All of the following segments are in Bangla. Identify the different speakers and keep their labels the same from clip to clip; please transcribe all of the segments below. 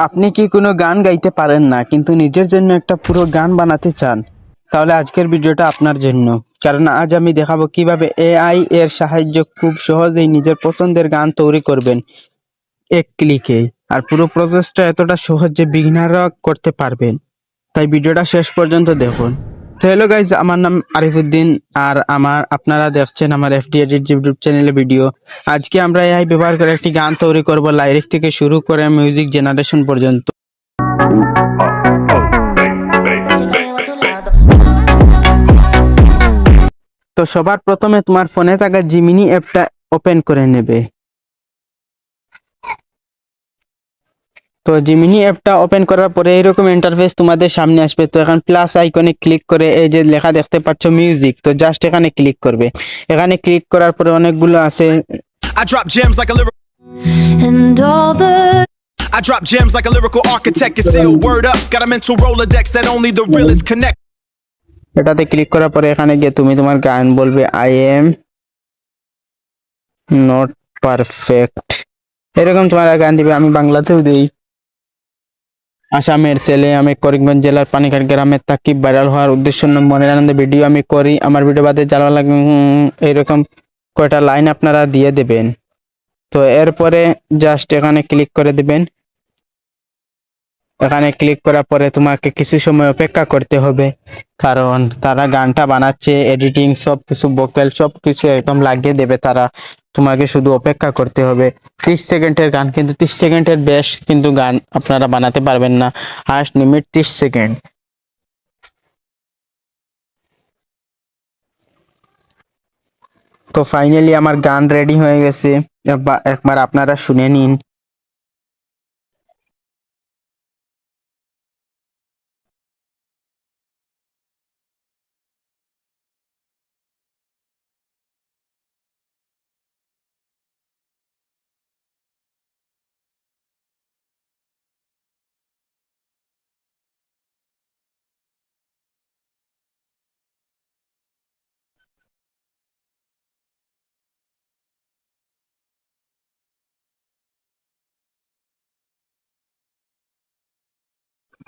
Speaker 1: আপনি কি কোনো গান গাইতে পারেন না কিন্তু নিজের জন্য একটা পুরো গান বানাতে চান? তাহলে আজকের ভিডিওটা আপনার জন্য। কারণ আজ আমি দেখাবো কিভাবে এআই এর সাহায্যে খুব সহজেই নিজের পছন্দের গান তৈরি করবেন এক ক্লিকেই। আর পুরো প্রসেসটা এতটা সহজ যে বিগিনাররা করতে পারবেন। তাই ভিডিওটা শেষ পর্যন্ত দেখুন। তো হ্যালো গাইজ, আমার নাম আরিফুদ্দিন আর আপনারা দেখছেন আমার এফডি এডিট ইউটিউব চ্যানেলে ভিডিও। আজকে আমরা এআই ব্যবহার করে একটি গান তৈরি করব, লাইরিক থেকে শুরু করে মিউজিক জেনারেশন পর্যন্ত। তো সবার প্রথমে তোমার ফোনে থাকা জিমিনি অ্যাপটা ওপেন করে নেবে। তো জিমিনি অ্যাপটা ওপেন করার পরে এরকম ইন্টারফেস তোমাদের সামনে আসবে। তো এখন প্লাস আইকনে ক্লিক করে এই যে লেখা দেখতে পাচ্ছ মিউজিক, তো জাস্ট এখানে ক্লিক করবে। এখানে ক্লিক করার পরে অনেকগুলো আছে।
Speaker 2: I drop gems like a lyrical architect. Can seal word up. Got a mental Rolodex that only the realest connect.
Speaker 1: এটাতে ক্লিক করার পরে এখানে গিয়ে তুমি তোমার গান বলবে আই এম নট পারফেক্ট, এরকম তোমার গান দিবে। আমি বাংলাতেও দিই। আসামের ছেলে, আমি করিমগঞ্জ জেলার পানিঘাট গ্রামের থাকি। ভাইরাল হওয়ার উদ্দেশ্য মনের আনন্দে ভিডিও আমি করি। আমার ভিডিও বাদে জ্বালা লাগে এইরকম কয়টা লাইন আপনারা দিয়ে দেবেন। তো এরপরে জাস্ট এখানে ক্লিক করে দিবেন। এখানে ক্লিক করার পরে তোমাকে কিছু সময় অপেক্ষা করতে হবে, কারণ তারা গানটা বানাচ্ছে, এডিটিং সব কিছু, ভোকাল সব কিছু একদম লাগিয়ে দেবে তারা। তোমাকে শুধু অপেক্ষা করতে হবে। 30 সেকেন্ডের গান, কিন্তু 30 সেকেন্ডের বেশ কিন্তু গান আপনারা বানাতে পারবেন না। হার্স্ট লিমিট 30 সেকেন্ড। তো ফাইনালি আমার গান রেডি হয়ে গেছে, একবার আপনারা শুনে নিন।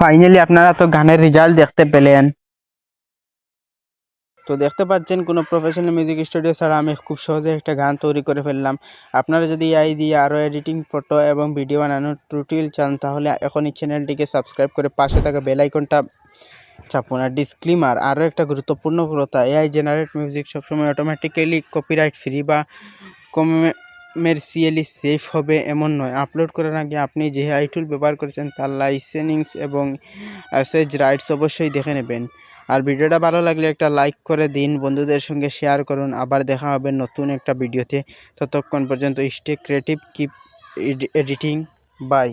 Speaker 1: ফাইনালি আপনারা তো গানের রেজাল্ট দেখতে পেলেন। তো দেখতে পাচ্ছেন কোনো প্রফেশনাল মিউজিক স্টুডিও ছাড়া আমি খুব সহজে একটা গান তৈরি করে ফেললাম। আপনারা যদি এআই দিয়ে আরও এডিটিং, ফটো এবং ভিডিও বানানোর টিউটোরিয়াল চান তাহলে এখনই চ্যানেলটিকে সাবস্ক্রাইব করে পাশে থাকা বেল আইকনটা চাপুন। আর ডিসক্লেমার, আরও একটা গুরুত্বপূর্ণ কথা, এআই জেনারেট মিউজিক সবসময় অটোমেটিক্যালি কপিরাইট ফ্রি বা কমার্শিয়ালি সেফ হবে এমন নয়। আপলোড করার আগে আপনি যে এআই টুল ব্যবহার করেছেন তার লাইসেন্স এবং অ্যাসেজ রাইটস অবশ্যই দেখে নেবেন। আর ভিডিওটা ভালো লাগলে একটা লাইক করে দিন, বন্ধুদের সঙ্গে শেয়ার করুন। আবার দেখা হবে নতুন একটা ভিডিওতে। ততক্ষণ পর্যন্ত stay creative, keep editing, by.